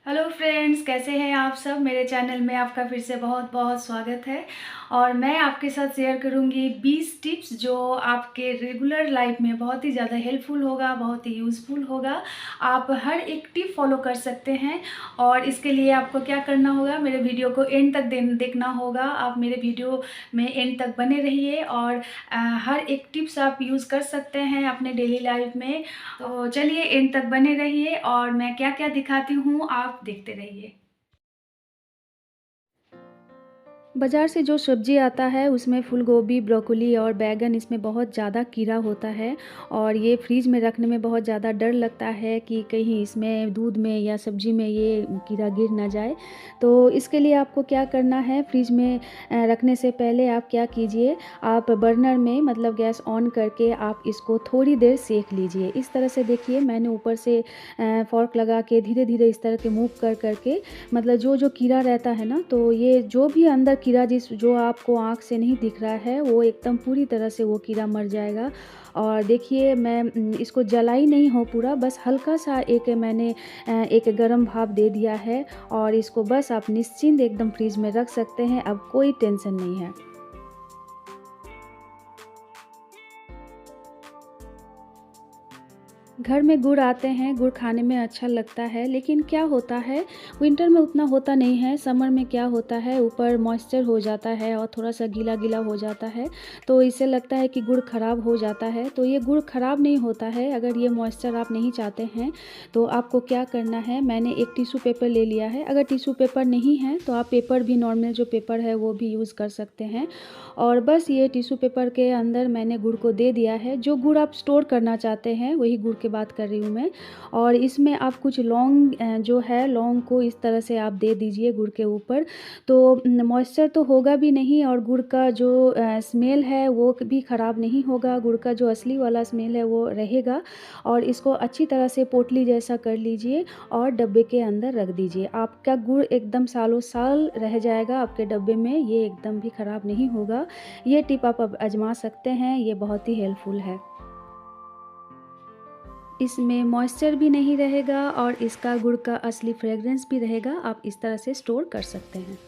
Hello friends, कैसे हैं आप सब। मेरे चैनल में आपका फिर से बहुत बहुत स्वागत है। और मैं आपके साथ शेयर करूंगी 20 टिप्स जो आपके रेगुलर लाइफ में बहुत ही ज़्यादा हेल्पफुल होगा, बहुत ही यूज़फुल होगा। आप हर एक टिप फॉलो कर सकते हैं। और इसके लिए आपको क्या करना होगा, मेरे वीडियो को एंड तक देखना होगा। आप मेरे वीडियो में एंड तक बने रहिए और हर एक टिप्स आप यूज़ कर सकते हैं अपने डेली लाइफ में। तो चलिए एंड तक बने रहिए और मैं क्या क्या दिखाती हूँ आप देखते रहिए। बाज़ार से जो सब्ज़ी आता है उसमें फूल गोभी, ब्रोकोली और बैंगन, इसमें बहुत ज़्यादा कीड़ा होता है। और ये फ्रिज में रखने में बहुत ज़्यादा डर लगता है कि कहीं इसमें दूध में या सब्ज़ी में ये कीड़ा गिर ना जाए। तो इसके लिए आपको क्या करना है, फ्रिज में रखने से पहले आप क्या कीजिए, आप बर्नर में मतलब गैस ऑन करके आप इसको थोड़ी देर सेक लीजिए। इस तरह से देखिए, मैंने ऊपर से फ़ॉर्क लगा के धीरे-धीरे इस तरह के मूव कर के मतलब जो कीड़ा रहता है ना, तो ये जो भी अंदर कीड़ा जो आपको आँख से नहीं दिख रहा है, वो एकदम पूरी तरह से वो कीड़ा मर जाएगा। और देखिए, मैं इसको जलाई नहीं हूँ पूरा, बस हल्का-सा मैंने एक गरम भाप दे दिया है। और इसको बस आप निश्चिंत एकदम फ्रिज में रख सकते हैं, अब कोई टेंशन नहीं है। घर में गुड़ आते हैं, गुड़ खाने में अच्छा लगता है, लेकिन क्या होता है, विंटर में उतना होता नहीं है। समर में क्या होता है, ऊपर मॉइस्चर हो जाता है और थोड़ा-सा गीला-गीला हो जाता है, तो इससे लगता है कि गुड़ ख़राब हो जाता है। तो ये गुड़ ख़राब नहीं होता है। अगर ये मॉइस्चर आप नहीं चाहते हैं, तो आपको क्या करना है, मैंने एक टिश्यू पेपर ले लिया है। अगर टिश्यू पेपर नहीं है, तो आप पेपर भी, नॉर्मल जो पेपर है, वो भी यूज़ कर सकते हैं। और बस ये टिश्यू पेपर के अंदर मैंने गुड़ को दे दिया है। जो गुड़ आप स्टोर करना चाहते हैं, वही गुड़ की बात कर रही हूँ मैं। और इसमें आप कुछ लौंग जो है, लौंग को इस तरह से आप दे दीजिए गुड़ के ऊपर। तो मॉइस्चर तो होगा भी नहीं और गुड़ का जो स्मेल है वो भी ख़राब नहीं होगा। गुड़ का जो असली वाला स्मेल है वो रहेगा। और इसको अच्छी तरह से पोटली जैसा कर लीजिए और डब्बे के अंदर रख दीजिए। आपका गुड़ एकदम सालों साल रह जाएगा आपके डब्बे में, ये एकदम भी ख़राब नहीं होगा। ये टिप आप अब आज़मा सकते हैं, ये बहुत ही हेल्पफुल है। इसमें मॉइस्चर भी नहीं रहेगा और इसका गुड़ का असली फ्रेग्रेंस भी रहेगा। आप इस तरह से स्टोर कर सकते हैं।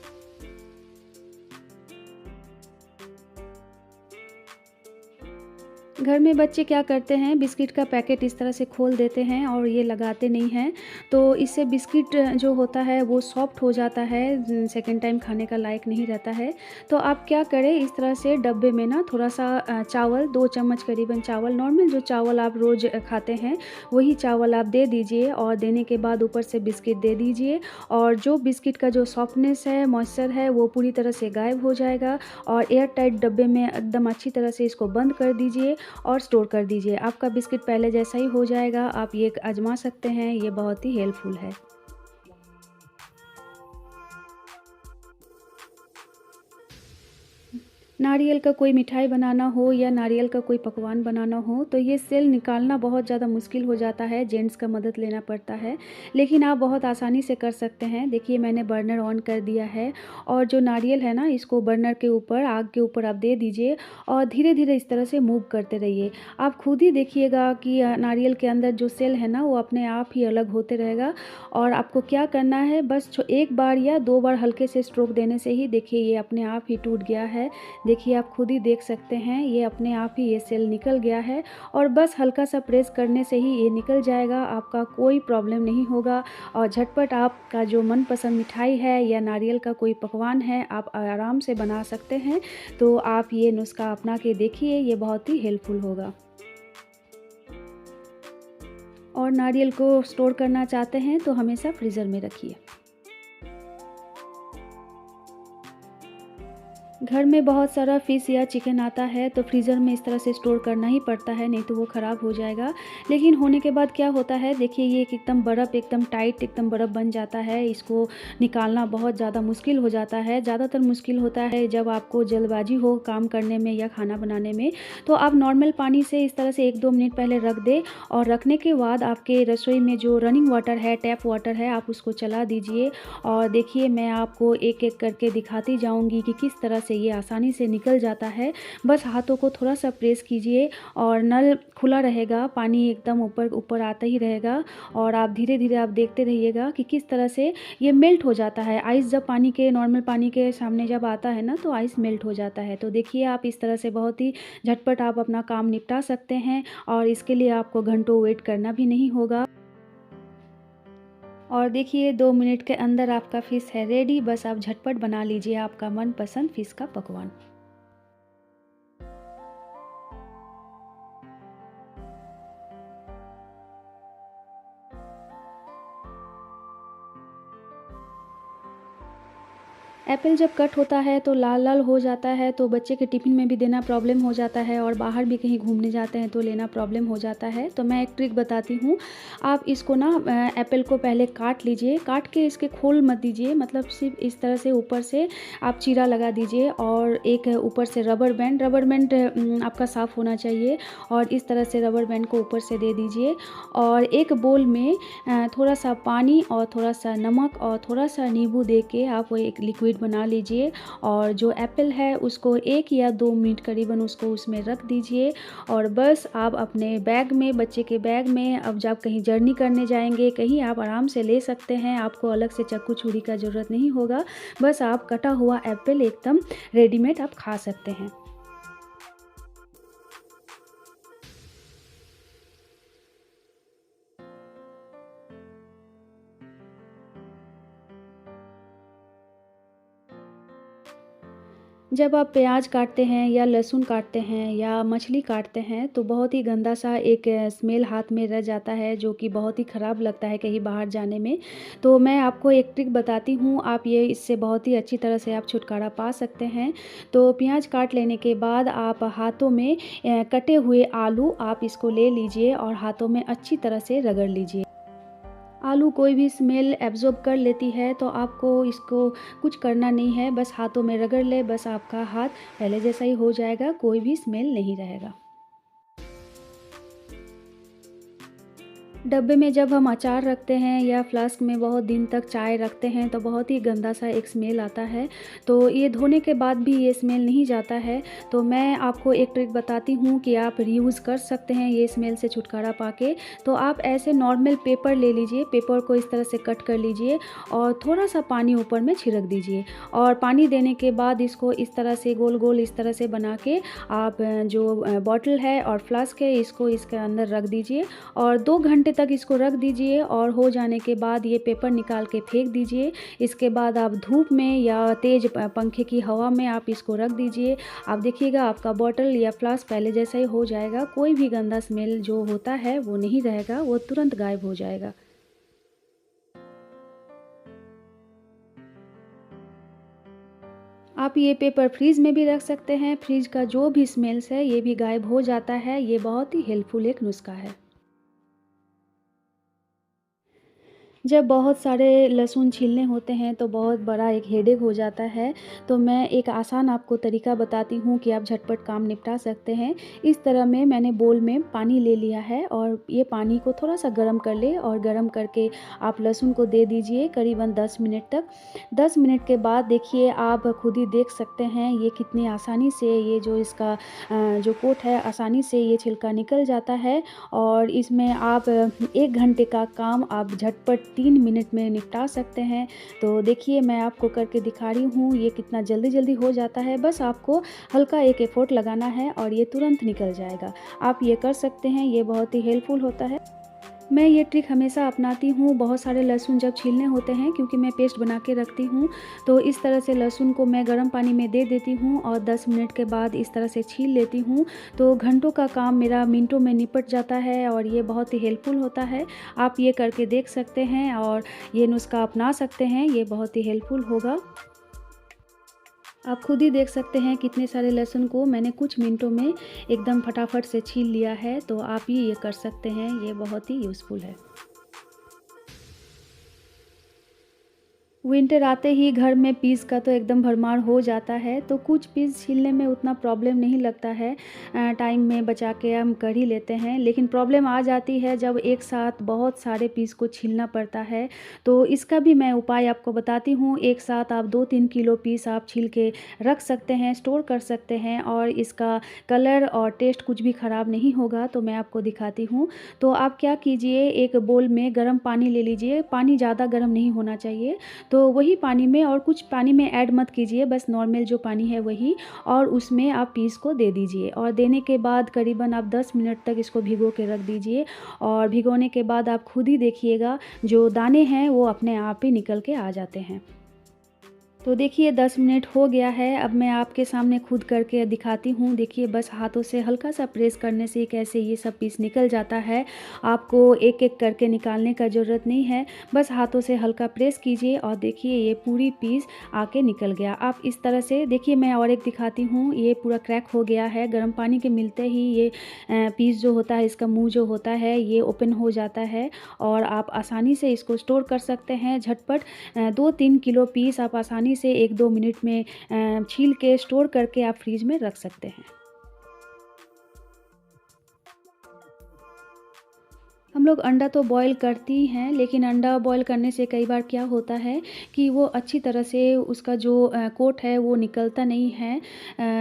घर में बच्चे क्या करते हैं, बिस्किट का पैकेट इस तरह से खोल देते हैं और ये लगाते नहीं हैं। तो इससे बिस्किट जो होता है वो सॉफ्ट हो जाता है, सेकंड टाइम खाने का लायक नहीं रहता है। तो आप क्या करें, इस तरह से डब्बे में ना थोड़ा-सा चावल, 2 चम्मच करीबन चावल, नॉर्मल जो चावल आप रोज़ खाते हैं, वही चावल आप दे दीजिए। और देने के बाद ऊपर से बिस्किट दे दीजिए। और जो बिस्किट का जो सॉफ्टनेस है, मॉइस्चर है, वो पूरी तरह से गायब हो जाएगा। और एयर टाइट डब्बे में एकदम अच्छी तरह से इसको बंद कर दीजिए और स्टोर कर दीजिए। आपका बिस्किट पहले जैसा ही हो जाएगा। आप ये आज़मा सकते हैं, ये बहुत ही हेल्पफुल है। नारियल का कोई मिठाई बनाना हो या नारियल का कोई पकवान बनाना हो, तो ये सेल निकालना बहुत ज़्यादा मुश्किल हो जाता है, जेंट्स का मदद लेना पड़ता है। लेकिन आप बहुत आसानी से कर सकते हैं। देखिए, मैंने बर्नर ऑन कर दिया है और जो नारियल है ना, इसको बर्नर के ऊपर, आग के ऊपर आप दे दीजिए और धीरे-धीरे इस तरह से मूव करते रहिए। आप खुद ही देखिएगा कि नारियल के अंदर जो सेल है ना, वो अपने आप ही अलग होते रहेगा। और आपको क्या करना है, बस एक बार या 2 बार हल्के से स्ट्रोक देने से ही देखिए ये अपने आप ही टूट गया है। देखिए, आप खुद ही देख सकते हैं, ये अपने आप ही ये सेल निकल गया है। और बस हल्का सा प्रेस करने से ही ये निकल जाएगा, आपका कोई प्रॉब्लम नहीं होगा। और झटपट आपका जो मनपसंद मिठाई है या नारियल का कोई पकवान है, आप आराम से बना सकते हैं। तो आप ये नुस्खा अपना के देखिए, ये बहुत ही हेल्पफुल होगा। और नारियल को स्टोर करना चाहते हैं तो हमेशा फ्रीज़र में रखिए। घर में बहुत सारा फ़िश या चिकन आता है, तो फ्रीज़र में इस तरह से स्टोर करना ही पड़ता है, नहीं तो वो ख़राब हो जाएगा। लेकिन होने के बाद क्या होता है, देखिए ये एक एकदम बर्फ़, एकदम टाइट, एकदम बर्फ़ बन जाता है। इसको निकालना बहुत ज़्यादा मुश्किल हो जाता है। ज़्यादातर मुश्किल होता है जब आपको जल्दबाज़ी हो काम करने में या खाना बनाने में। तो आप नॉर्मल पानी से इस तरह से 1-2 मिनट पहले रख दें। और रखने के बाद आपके रसोई में जो रनिंग वाटर है, टैप वाटर है, आप उसको चला दीजिए। और देखिए, मैं आपको एक-एक करके दिखाती जाऊँगी कि किस तरह से से ये आसानी से निकल जाता है। बस हाथों को थोड़ा-सा प्रेस कीजिए और नल खुला रहेगा, पानी एकदम ऊपर ऊपर आता ही रहेगा और आप धीरे-धीरे आप देखते रहिएगा कि किस तरह से ये मेल्ट हो जाता है। आइस जब पानी के नॉर्मल पानी के सामने जब आता है ना, तो आइस मेल्ट हो जाता है। तो देखिए आप इस तरह से बहुत ही झटपट आप अपना काम निपटा सकते हैं और इसके लिए आपको घंटों वेट करना भी नहीं होगा। और देखिए 2 मिनट के अंदर आपका फ़िश है रेडी। बस आप झटपट बना लीजिए आपका मनपसंद फ़िश का पकवान। एप्पल जब कट होता है तो लाल-लाल हो जाता है, तो बच्चे के टिफ़िन में भी देना प्रॉब्लम हो जाता है और बाहर भी कहीं घूमने जाते हैं तो लेना प्रॉब्लम हो जाता है। तो मैं एक ट्रिक बताती हूँ। आप इसको ना एप्पल को पहले काट लीजिए, काट के इसके खोल मत दीजिए, मतलब सिर्फ़ इस तरह से ऊपर से आप चीरा लगा दीजिए और एक ऊपर से रबर बैंड आपका साफ़ होना चाहिए और इस तरह से रबर बैंड को ऊपर से दे दीजिए और एक बोल में थोड़ा-सा पानी और थोड़ा-सा नमक और थोड़ा-सा नींबू दे के आप वो एक लिक्विड बना लीजिए और जो एप्पल है उसको 1 या 2 मिनट करीबन उसको उसमें रख दीजिए और बस आप अपने बैग में, बच्चे के बैग में, अब जब कहीं जर्नी करने जाएँगे, कहीं आप आराम से ले सकते हैं। आपको अलग से चाकू छुरी का ज़रूरत नहीं होगा। बस आप कटा हुआ एप्पल एकदम रेडीमेड आप खा सकते हैं। जब आप प्याज काटते हैं या लहसुन काटते हैं या मछली काटते हैं तो बहुत ही गंदा सा एक स्मेल हाथ में रह जाता है, जो कि बहुत ही ख़राब लगता है कहीं बाहर जाने में। तो मैं आपको एक ट्रिक बताती हूँ, आप ये इससे बहुत ही अच्छी तरह से आप छुटकारा पा सकते हैं। तो प्याज काट लेने के बाद आप हाथों में कटे हुए आलू आप इसको ले लीजिए और हाथों में अच्छी तरह से रगड़ लीजिए। आलू कोई भी स्मेल एब्ज़ॉर्ब कर लेती है, तो आपको इसको कुछ करना नहीं है, बस हाथों में रगड़ लें, बस आपका हाथ पहले जैसा ही हो जाएगा, कोई भी स्मेल नहीं रहेगा। डब्बे में जब हम अचार रखते हैं या फ्लास्क में बहुत दिन तक चाय रखते हैं तो बहुत ही गंदा सा एक स्मेल आता है। तो ये धोने के बाद भी ये स्मेल नहीं जाता है। तो मैं आपको एक ट्रिक बताती हूँ कि आप रीयूज़ कर सकते हैं ये स्मेल से छुटकारा पाके। तो आप ऐसे नॉर्मल पेपर ले लीजिए, पेपर को इस तरह से कट कर लीजिए और थोड़ा-सा पानी ऊपर में छिड़क दीजिए और पानी देने के बाद इसको इस तरह से गोल-गोल इस तरह से बना के आप जो बॉटल है और फ्लास्क है इसको इसके अंदर रख दीजिए और 2 घंटे तक इसको रख दीजिए और हो जाने के बाद ये पेपर निकाल के फेंक दीजिए। इसके बाद आप धूप में या तेज़ पंखे की हवा में आप इसको रख दीजिए। आप देखिएगा आपका बॉटल या फ्लास्क पहले जैसा ही हो जाएगा, कोई भी गंदा स्मेल जो होता है वो नहीं रहेगा, वो तुरंत गायब हो जाएगा। आप ये पेपर फ्रिज में भी रख सकते हैं, फ्रिज का जो भी स्मेल्स है ये भी गायब हो जाता है। ये बहुत ही हेल्पफुल एक नुस्खा है। जब बहुत सारे लहसुन छीलने होते हैं तो बहुत बड़ा एक हेडेक हो जाता है। तो मैं एक आसान आपको तरीका बताती हूँ कि आप झटपट काम निपटा सकते हैं। इस तरह में मैंने बोल में पानी ले लिया है और ये पानी को थोड़ा-सा गर्म कर लें और गर्म करके आप लहसुन को दे दीजिए करीबन 10 मिनट तक। 10 मिनट के बाद देखिए आप खुद ही देख सकते हैं ये कितनी आसानी से ये जो इसका जो कोट है आसानी से ये छिलका निकल जाता है और इसमें आप 1 घंटे का काम आप झटपट 3 मिनट में निपटा सकते हैं। तो देखिए मैं आपको करके दिखा रही हूँ ये कितना जल्दी-जल्दी हो जाता है। बस आपको हल्का एक एफ़र्ट लगाना है और ये तुरंत निकल जाएगा। आप ये कर सकते हैं, ये बहुत ही हेल्पफुल होता है। मैं ये ट्रिक हमेशा अपनाती हूँ, बहुत सारे लहसुन जब छीलने होते हैं क्योंकि मैं पेस्ट बना के रखती हूँ, तो इस तरह से लहसुन को मैं गर्म पानी में दे देती हूँ और 10 मिनट के बाद इस तरह से छील लेती हूँ। तो घंटों का काम मेरा मिनटों में निपट जाता है और ये बहुत ही हेल्पफुल होता है। आप ये करके देख सकते हैं और ये नुस्खा अपना सकते हैं, ये बहुत ही हेल्पफुल होगा। आप खुद ही देख सकते हैं कितने सारे लहसुन को मैंने कुछ मिनटों में एकदम फटाफट से छील लिया है, तो आप ही ये कर सकते हैं, ये बहुत ही यूज़फुल है। विंटर आते ही घर में पीस का तो एकदम भरमार हो जाता है, तो कुछ पीस छीलने में उतना प्रॉब्लम नहीं लगता है। टाइम में बचा के हम कर ही लेते हैं, लेकिन प्रॉब्लम आ जाती है जब एक साथ बहुत सारे पीस को छीलना पड़ता है। तो इसका भी मैं उपाय आपको बताती हूँ। एक साथ आप 2-3 किलो पीस आप छील के रख सकते हैं, स्टोर कर सकते हैं और इसका कलर और टेस्ट कुछ भी ख़राब नहीं होगा। तो मैं आपको दिखाती हूँ। तो आप क्या कीजिए, एक बोल में गर्म पानी ले लीजिए, पानी ज़्यादा गर्म नहीं होना चाहिए। तो वही पानी में और कुछ पानी में ऐड मत कीजिए, बस नॉर्मल जो पानी है वही, और उसमें आप पीस को दे दीजिए और देने के बाद करीबन आप 10 मिनट तक इसको भिगो के रख दीजिए। और भिगोने के बाद आप खुद ही देखिएगा जो दाने हैं वो अपने आप ही निकल के आ जाते हैं। तो देखिए 10 मिनट हो गया है, अब मैं आपके सामने खुद करके दिखाती हूँ। देखिए बस हाथों से हल्का-सा प्रेस करने से कैसे ये सब पीस निकल जाता है। आपको एक-एक करके निकालने का ज़रूरत नहीं है, बस हाथों से हल्का प्रेस कीजिए और देखिए ये पूरी पीस आके निकल गया। आप इस तरह से देखिए, मैं और एक दिखाती हूँ, ये पूरा क्रैक हो गया है। गर्म पानी के मिलते ही ये पीस जो होता है, इसका मुँह जो होता है ये ओपन हो जाता है और आप आसानी से इसको स्टोर कर सकते हैं झटपट। 2-3 किलो पीस आप आसानी से 1-2 मिनट में छील के स्टोर करके आप फ्रिज में रख सकते हैं। हम लोग अंडा तो बॉयल करती ही हैं, लेकिन अंडा बॉयल करने से कई बार क्या होता है कि वो अच्छी तरह से उसका जो कोट है वो निकलता नहीं है,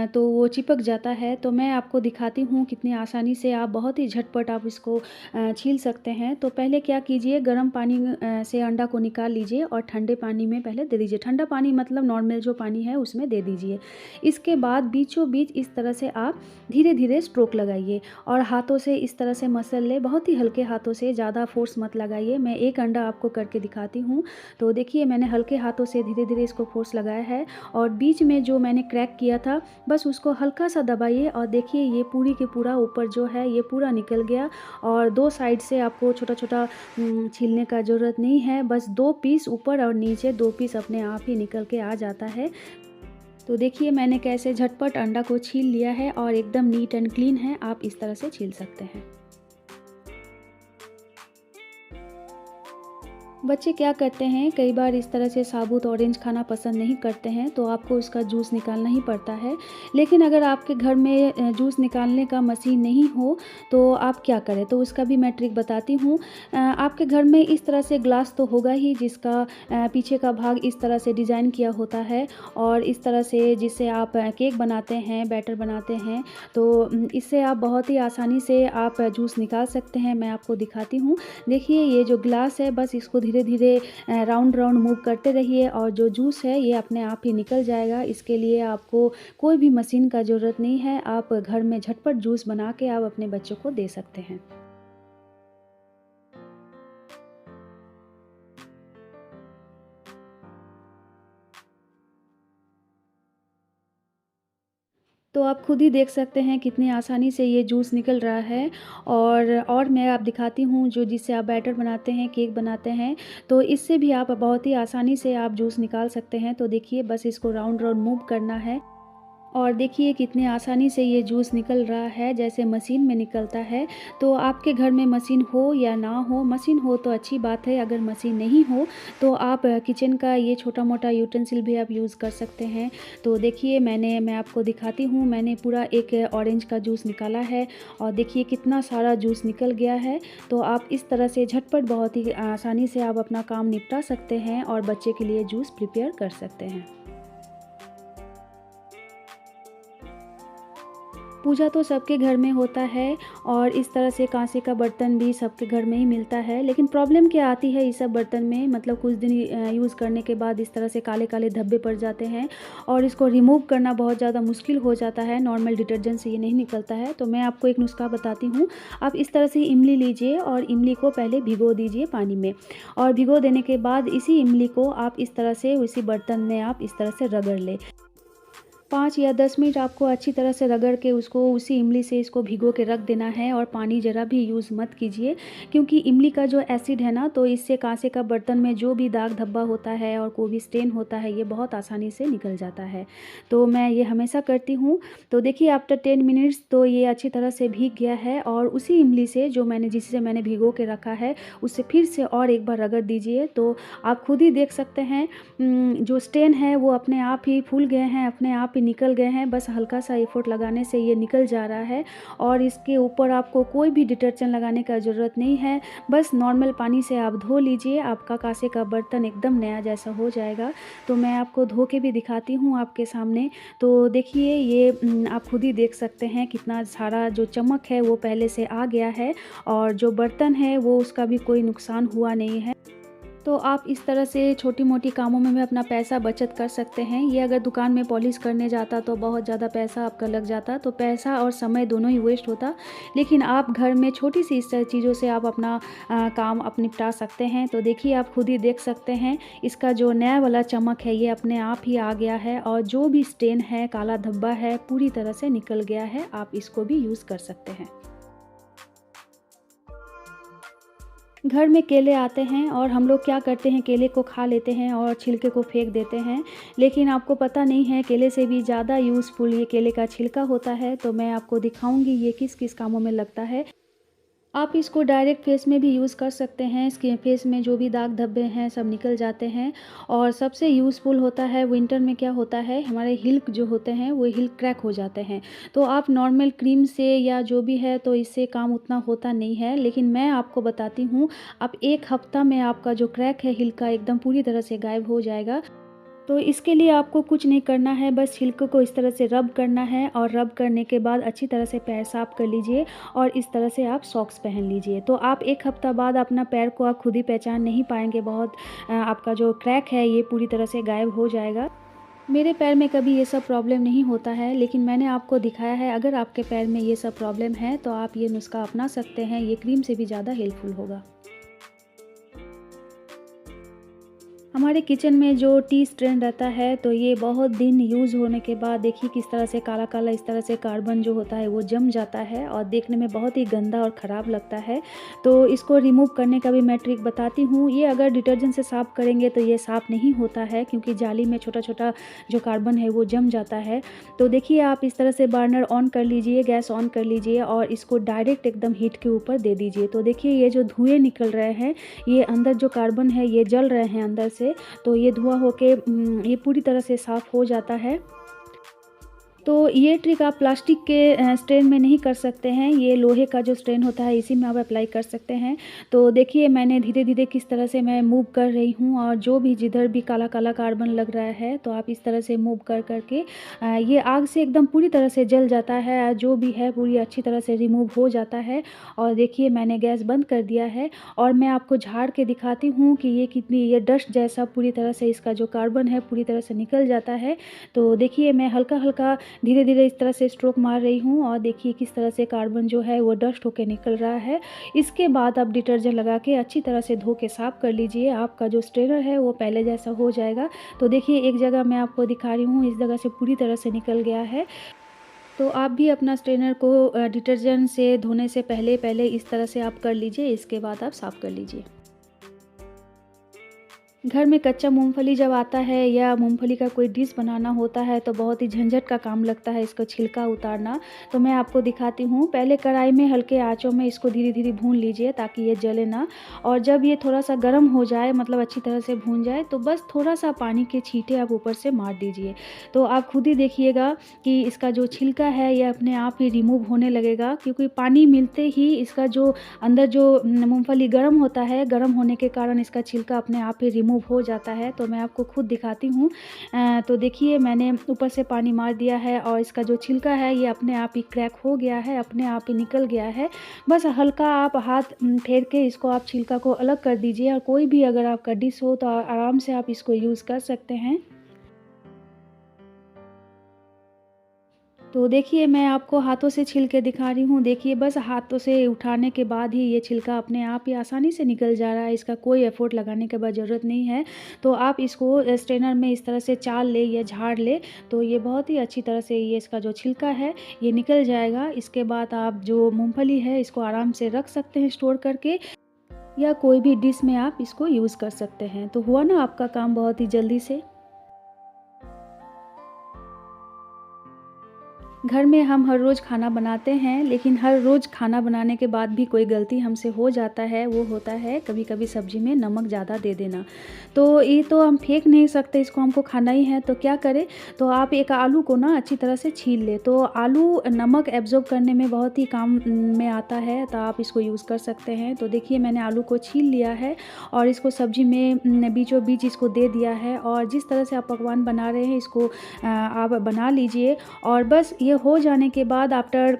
तो वो चिपक जाता है। तो मैं आपको दिखाती हूँ कितनी आसानी से आप बहुत ही झटपट आप इसको छील सकते हैं। तो पहले क्या कीजिए, गर्म पानी से अंडा को निकाल लीजिए और ठंडे पानी में पहले दे दीजिए। ठंडा पानी मतलब नॉर्मल जो पानी है उसमें दे दीजिए। इसके बाद बीचों बीच इस तरह से आप धीरे-धीरे स्ट्रोक लगाइए और हाथों से इस तरह से मसल लें, बहुत ही हल्के हाथों से, ज़्यादा फ़ोर्स मत लगाइए। मैं एक अंडा आपको करके दिखाती हूँ। तो देखिए मैंने हल्के हाथों से धीरे-धीरे इसको फ़ोर्स लगाया है और बीच में जो मैंने क्रैक किया था बस उसको हल्का-सा दबाइए और देखिए ये पूरी के पूरा ऊपर जो है ये पूरा निकल गया। और 2 साइड से आपको छोटा-छोटा छीलने का ज़रूरत नहीं है, बस 2 पीस ऊपर और नीचे 2 पीस अपने आप ही निकल के आ जाता है। तो देखिए मैंने कैसे झटपट अंडा को छील लिया है और एकदम नीट एंड क्लीन है, आप इस तरह से छील सकते हैं। बच्चे क्या करते हैं, कई बार इस तरह से साबुत ऑरेंज खाना पसंद नहीं करते हैं, तो आपको उसका जूस निकालना ही पड़ता है। लेकिन अगर आपके घर में जूस निकालने का मशीन नहीं हो तो आप क्या करें, तो उसका भी मैं ट्रिक बताती हूँ। आपके घर में इस तरह से ग्लास तो होगा ही जिसका पीछे का भाग इस तरह से डिज़ाइन किया होता है और इस तरह से जिससे आप केक बनाते हैं, बैटर बनाते हैं, तो इससे आप बहुत ही आसानी से आप जूस निकाल सकते हैं। मैं आपको दिखाती हूँ। देखिए ये जो ग्लास है बस इसको धीरे-धीरे राउंड राउंड मूव करते रहिए और जो जूस है ये अपने आप ही निकल जाएगा। इसके लिए आपको कोई भी मशीन का ज़रूरत नहीं है, आप घर में झटपट जूस बना के आप अपने बच्चों को दे सकते हैं। तो आप खुद ही देख सकते हैं कितनी आसानी से ये जूस निकल रहा है। और मैं आप दिखाती हूँ जो जिससे आप बैटर बनाते हैं, केक बनाते हैं, तो इससे भी आप बहुत ही आसानी से आप जूस निकाल सकते हैं। तो देखिए बस इसको राउंड राउंड मूव करना है और देखिए कितनी आसानी से ये जूस निकल रहा है जैसे मशीन में निकलता है। तो आपके घर में मशीन हो या ना हो, मशीन हो तो अच्छी बात है, अगर मशीन नहीं हो तो आप किचन का ये छोटा-मोटा यूटेंसिल भी आप यूज़ कर सकते हैं। तो देखिए मैं आपको दिखाती हूँ, मैंने पूरा एक ऑरेंज का जूस निकाला है और देखिए कितना सारा जूस निकल गया है। तो आप इस तरह से झटपट बहुत ही आसानी से आप अपना काम निपटा सकते हैं और बच्चे के लिए जूस प्रिपेयर कर सकते हैं। पूजा तो सबके घर में होता है और इस तरह से कांसे का बर्तन भी सबके घर में ही मिलता है, लेकिन प्रॉब्लम क्या आती है इस सब बर्तन में, मतलब कुछ दिन यूज़ करने के बाद इस तरह से काले-काले धब्बे पड़ जाते हैं और इसको रिमूव करना बहुत ज़्यादा मुश्किल हो जाता है। नॉर्मल डिटर्जेंट से ये नहीं निकलता है। तो मैं आपको एक नुस्खा बताती हूँ। आप इस तरह से इमली लीजिए और इमली को पहले भिगो दीजिए पानी में और भिगो देने के बाद इसी इमली को आप इस तरह से उसी बर्तन में आप इस तरह से रगड़ लें। 5 या 10 मिनट आपको अच्छी तरह से रगड़ के उसको उसी इमली से इसको भिगो के रख देना है और पानी ज़रा भी यूज़ मत कीजिए, क्योंकि इमली का जो एसिड है ना, तो इससे कांसे का बर्तन में जो भी दाग धब्बा होता है और कोई भी स्टेन होता है, ये बहुत आसानी से निकल जाता है। तो मैं ये हमेशा करती हूँ। तो देखिए आफ्टर 10 मिनट्स तो ये अच्छी तरह से भीग गया है और उसी इमली से जिससे मैंने भिगो के रखा है, उससे फिर से और एक बार रगड़ दीजिए। तो आप खुद ही देख सकते हैं जो स्टेन है वो अपने आप ही फूल गए हैं, अपने आप ही निकल गए हैं। बस हल्का सा एफर्ट लगाने से ये निकल जा रहा है और इसके ऊपर आपको कोई भी डिटर्जेंट लगाने का ज़रूरत नहीं है। बस नॉर्मल पानी से आप धो लीजिए, आपका कांसे का बर्तन एकदम नया जैसा हो जाएगा। तो मैं आपको धो के भी दिखाती हूँ आपके सामने। तो देखिए ये आप खुद ही देख सकते हैं कितना सारा जो चमक है वो पहले से आ गया है और जो बर्तन है वो उसका भी कोई नुकसान हुआ नहीं है। तो आप इस तरह से छोटी-मोटी कामों में भी अपना पैसा बचत कर सकते हैं। ये अगर दुकान में पॉलिश करने जाता तो बहुत ज़्यादा पैसा आपका लग जाता, तो पैसा और समय दोनों ही वेस्ट होता। लेकिन आप घर में छोटी-सी इस तरह चीज़ों से आप अपना काम आप निपटा सकते हैं। तो देखिए आप खुद ही देख सकते हैं इसका जो नया वाला चमक है ये अपने आप ही आ गया है और जो भी स्टेन है, काला धब्बा है, पूरी तरह से निकल गया है। आप इसको भी यूज़ कर सकते हैं। घर में केले आते हैं और हम लोग क्या करते हैं, केले को खा लेते हैं और छिलके को फेंक देते हैं। लेकिन आपको पता नहीं है केले से भी ज़्यादा यूज़फुल ये केले का छिलका होता है। तो मैं आपको दिखाऊंगी ये किस किस कामों में लगता है। आप इसको डायरेक्ट फेस में भी यूज़ कर सकते हैं। इसके फेस में जो भी दाग धब्बे हैं सब निकल जाते हैं। और सबसे यूज़फुल होता है विंटर में, क्या होता है हमारे हिल्क जो होते हैं वो हिल्क क्रैक हो जाते हैं। तो आप नॉर्मल क्रीम से या जो भी है तो इससे काम उतना होता नहीं है। लेकिन मैं आपको बताती हूँ, आप 1 हफ्ता में आपका जो क्रैक है हिल्क का एकदम पूरी तरह से गायब हो जाएगा। तो इसके लिए आपको कुछ नहीं करना है, बस छिलके को इस तरह से रब करना है और रब करने के बाद अच्छी तरह से पैर साफ़ कर लीजिए और इस तरह से आप सॉक्स पहन लीजिए। तो आप 1 हफ्ता बाद अपना पैर को आप खुद ही पहचान नहीं पाएँगे। बहुत आपका जो क्रैक है ये पूरी तरह से गायब हो जाएगा। मेरे पैर में कभी ये सब प्रॉब्लम नहीं होता है, लेकिन मैंने आपको दिखाया है। अगर आपके पैर में ये सब प्रॉब्लम है तो आप ये नुस्खा अपना सकते हैं। ये क्रीम से भी ज़्यादा हेल्पफुल होगा। हमारे किचन में जो टी स्ट्रेन रहता है तो ये बहुत दिन यूज़ होने के बाद देखिए किस तरह से काला-काला इस तरह से कार्बन जो होता है वो जम जाता है और देखने में बहुत ही गंदा और ख़राब लगता है। तो इसको रिमूव करने का भी मैं ट्रिक बताती हूँ। ये अगर डिटर्जेंट से साफ़ करेंगे तो ये साफ़ नहीं होता है, क्योंकि जाली में छोटा-छोटा जो कार्बन है वो जम जाता है। तो देखिए आप इस तरह से बर्नर ऑन कर लीजिए, गैस ऑन कर लीजिए और इसको डायरेक्ट एकदम हीट के ऊपर दे दीजिए। तो देखिए ये जो धुएँ निकल रहे हैं, ये अंदर जो कार्बन है ये जल रहे हैं अंदर से। तो ये धुआँ होके ये पूरी तरह से साफ़ हो जाता है। तो ये ट्रिक आप प्लास्टिक के स्ट्रेन में नहीं कर सकते हैं, ये लोहे का जो स्ट्रेन होता है इसी में आप अप्लाई कर सकते हैं। तो देखिए मैंने धीरे-धीरे किस तरह से मैं मूव कर रही हूँ और जो भी जिधर भी काला-काला कार्बन लग रहा है तो आप इस तरह से मूव कर के ये आग से एकदम पूरी तरह से जल जाता है, जो भी है पूरी अच्छी तरह से रिमूव हो जाता है। और देखिए मैंने गैस बंद कर दिया है और मैं आपको झाड़ के दिखाती हूँ कि ये डस्ट जैसा पूरी तरह से इसका जो कार्बन है पूरी तरह से निकल जाता है। तो देखिए मैं हल्का-हल्का धीरे-धीरे इस तरह से स्ट्रोक मार रही हूँ और देखिए किस तरह से कार्बन जो है वो डस्ट होके निकल रहा है। इसके बाद आप डिटर्जेंट लगा के अच्छी तरह से धो के साफ़ कर लीजिए, आपका जो स्ट्रेनर है वो पहले जैसा हो जाएगा। तो देखिए एक जगह मैं आपको दिखा रही हूँ, इस जगह से पूरी तरह से निकल गया है। तो आप भी अपना स्ट्रेनर को डिटर्जेंट से धोने से पहले इस तरह से आप कर लीजिए, इसके बाद आप साफ़ कर लीजिए। घर में कच्चा मूँगफली जब आता है या मूँगफली का कोई डिश बनाना होता है तो बहुत ही झंझट का काम लगता है इसको छिलका उतारना। तो मैं आपको दिखाती हूँ। पहले कढ़ाई में हल्के आँचों में इसको धीरे-धीरे भून लीजिए ताकि ये जले ना। और जब ये थोड़ा-सा गर्म हो जाए, मतलब अच्छी तरह से भून जाए, तो बस थोड़ा-सा पानी के छींटे आप ऊपर से मार दीजिए। तो आप खुद ही देखिएगा कि इसका जो छिलका है ये अपने आप ही रिमूव होने लगेगा, क्योंकि पानी मिलते ही इसका जो अंदर जो मूँगफली गर्म होता है, गर्म होने के कारण इसका छिलका अपने आप ही रिमूव हो जाता है। तो मैं आपको खुद दिखाती हूँ। तो देखिए मैंने ऊपर से पानी मार दिया है और इसका जो छिलका है ये अपने आप ही क्रैक हो गया है, अपने आप ही निकल गया है। बस हल्का आप हाथ फेर के इसको आप छिलका को अलग कर दीजिए और कोई भी अगर आपका डिश हो तो आराम से आप इसको यूज़ कर सकते हैं। तो देखिए मैं आपको हाथों से छील के दिखा रही हूँ। देखिए बस हाथों से उठाने के बाद ही ये छिलका अपने आप ही आसानी से निकल जा रहा है, इसका कोई एफ़र्ट लगाने के बाद ज़रूरत नहीं है। तो आप इसको स्ट्रेनर में इस तरह से चाल लें या झाड़ लें, तो ये बहुत ही अच्छी तरह से ये इसका जो छिलका है ये निकल जाएगा। इसके बाद आप जो मूँगफली है इसको आराम से रख सकते हैं स्टोर करके, या कोई भी डिश में आप इसको यूज़ कर सकते हैं। तो हुआ ना आपका काम बहुत ही जल्दी से। घर में हम हर रोज़ खाना बनाते हैं, लेकिन हर रोज़ खाना बनाने के बाद भी कोई गलती हमसे हो जाता है, वो होता है कभी-कभी सब्ज़ी में नमक ज़्यादा दे देना। तो ये तो हम फेंक नहीं सकते, इसको हमको खाना ही है, तो क्या करें? तो आप एक आलू को ना अच्छी तरह से छील लें। तो आलू नमक एब्ज़ॉर्ब करने में बहुत ही काम में आता है, तो आप इसको यूज़ कर सकते हैं। तो देखिए मैंने आलू को छील लिया है और इसको सब्ज़ी में बीचों-बीच इसको दे दिया है, और जिस तरह से आप पकवान बना रहे हैं इसको आप बना लीजिए। और बस ये हो जाने के बाद आफ्टर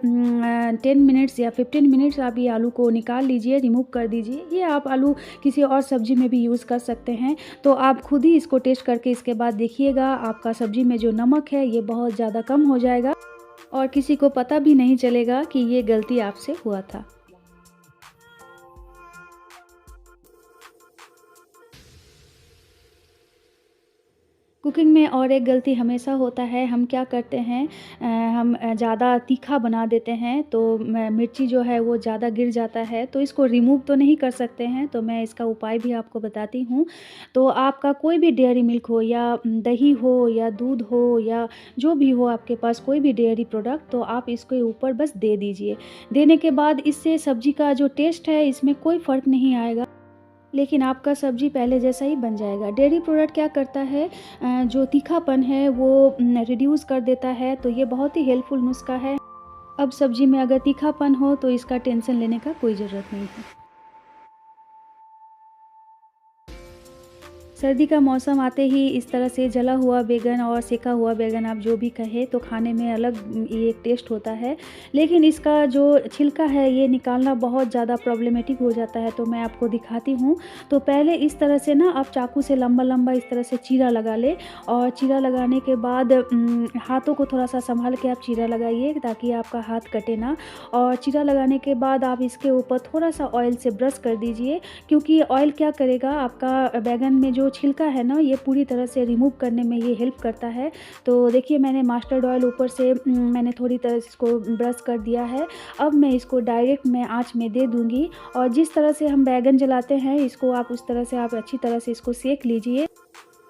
10 मिनट्स या 15 मिनट्स आप ये आलू को निकाल लीजिए, रिमूव कर दीजिए। ये आप आलू किसी और सब्ज़ी में भी यूज़ कर सकते हैं। तो आप खुद ही इसको टेस्ट करके इसके बाद देखिएगा आपका सब्ज़ी में जो नमक है ये बहुत ज़्यादा कम हो जाएगा, और किसी को पता भी नहीं चलेगा कि ये गलती आपसे हुआ था। कुकिंग में और एक गलती हमेशा होता है, हम क्या करते हैं, हम ज़्यादा तीखा बना देते हैं, तो मिर्ची जो है वो ज़्यादा गिर जाता है, तो इसको रिमूव तो नहीं कर सकते हैं, तो मैं इसका उपाय भी आपको बताती हूँ। तो आपका कोई भी डेयरी मिल्क हो या दही हो या दूध हो या जो भी हो आपके पास कोई भी डेयरी प्रोडक्ट, तो आप इसके ऊपर बस दे दीजिए। देने के बाद इससे सब्ज़ी का जो टेस्ट है इसमें कोई फ़र्क नहीं आएगा, लेकिन आपका सब्ज़ी पहले जैसा ही बन जाएगा। डेयरी प्रोडक्ट क्या करता है, जो तीखापन है वो रिड्यूस कर देता है, तो ये बहुत ही हेल्पफुल नुस्ख़ा है। अब सब्ज़ी में अगर तीखापन हो तो इसका टेंशन लेने का कोई ज़रूरत नहीं है। सर्दी का मौसम आते ही इस तरह से जला हुआ बैंगन और सेका हुआ बैंगन आप जो भी कहें, तो खाने में अलग ये एक टेस्ट होता है। लेकिन इसका जो छिलका है ये निकालना बहुत ज़्यादा प्रॉब्लमेटिक हो जाता है, तो मैं आपको दिखाती हूँ। तो पहले इस तरह से ना आप चाकू से लंबा-लंबा इस तरह से चीरा लगा लें, और चीरा लगाने के बाद हाथों को थोड़ा-सा सँभाल के आप चीरा लगाइए ताकि आपका हाथ कटे ना। और चीरा लगाने के बाद आप इसके ऊपर थोड़ा-सा ऑयल से ब्रश कर दीजिए, क्योंकि ऑयल क्या करेगा, आपका बैंगन में जो छिलका है ना ये पूरी तरह से रिमूव करने में ये हेल्प करता है। तो देखिए मैंने मस्टर्ड ऑयल ऊपर से मैंने थोड़ी तरह से इसको ब्रश कर दिया है। अब मैं इसको डायरेक्ट मैं आँच में दे दूँगी, और जिस तरह से हम बैंगन जलाते हैं इसको आप उस तरह से आप अच्छी तरह से इसको सेक लीजिए।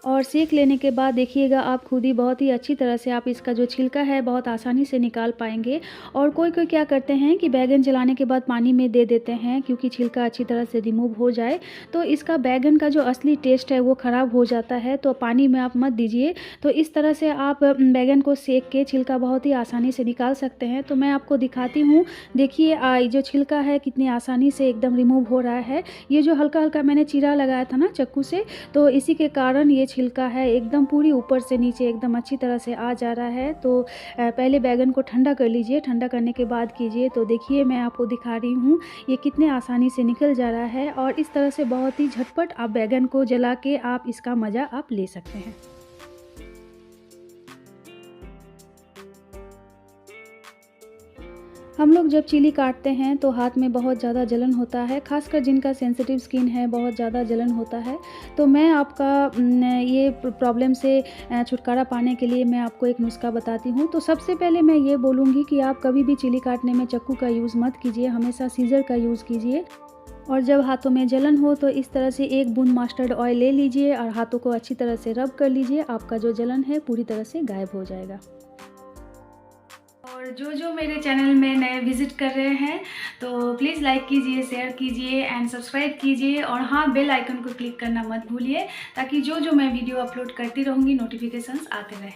और सेक लेने के बाद देखिएगा आप खुद ही बहुत ही अच्छी तरह से आप इसका जो छिलका है बहुत आसानी से निकाल पाएँगे। और कोई-कोई क्या करते हैं कि बैंगन जलाने के बाद पानी में दे देते हैं, क्योंकि छिलका अच्छी तरह से रिमूव हो जाए, तो इसका बैंगन का जो असली टेस्ट है वो ख़राब हो जाता है, तो पानी में आप मत दीजिए। तो इस तरह से आप बैंगन को सेक के छिलका बहुत ही आसानी से निकाल सकते हैं। तो मैं आपको दिखाती हूँ, देखिए ये जो छिलका है कितनी आसानी से एकदम रिमूव हो रहा है। ये जो हल्का-हल्का मैंने चीरा लगाया था ना चाकू से, तो इसी के कारण ये छिलका है एकदम पूरी ऊपर से नीचे एकदम अच्छी तरह से आ जा रहा है। तो पहले बैंगन को ठंडा कर लीजिए, ठंडा करने के बाद कीजिए। तो देखिए मैं आपको दिखा रही हूँ ये कितने आसानी से निकल जा रहा है, और इस तरह से बहुत ही झटपट आप बैंगन को जला के आप इसका मज़ा आप ले सकते हैं। हम लोग जब चिली काटते हैं तो हाथ में बहुत ज़्यादा जलन होता है, ख़ासकर जिनका सेंसिटिव स्किन है बहुत ज़्यादा जलन होता है। तो मैं आपका ये प्रॉब्लम से छुटकारा पाने के लिए मैं आपको एक नुस्ख़ा बताती हूँ। तो सबसे पहले मैं ये बोलूँगी कि आप कभी भी चिली काटने में चाकू का यूज़ मत कीजिए, हमेशा सीज़र का यूज़ कीजिए। और जब हाथों में जलन हो तो इस तरह से एक बूंद मस्टर्ड ऑयल ले लीजिए और हाथों को अच्छी तरह से रब कर लीजिए, आपका जो जलन है पूरी तरह से गायब हो जाएगा। और जो मेरे चैनल में नए विज़िट कर रहे हैं तो प्लीज़ लाइक कीजिए, शेयर कीजिए एंड सब्सक्राइब कीजिए, और हाँ बेल आइकन को क्लिक करना मत भूलिए, ताकि जो मैं वीडियो अपलोड करती रहूँगी नोटिफिकेशंस आते रहे।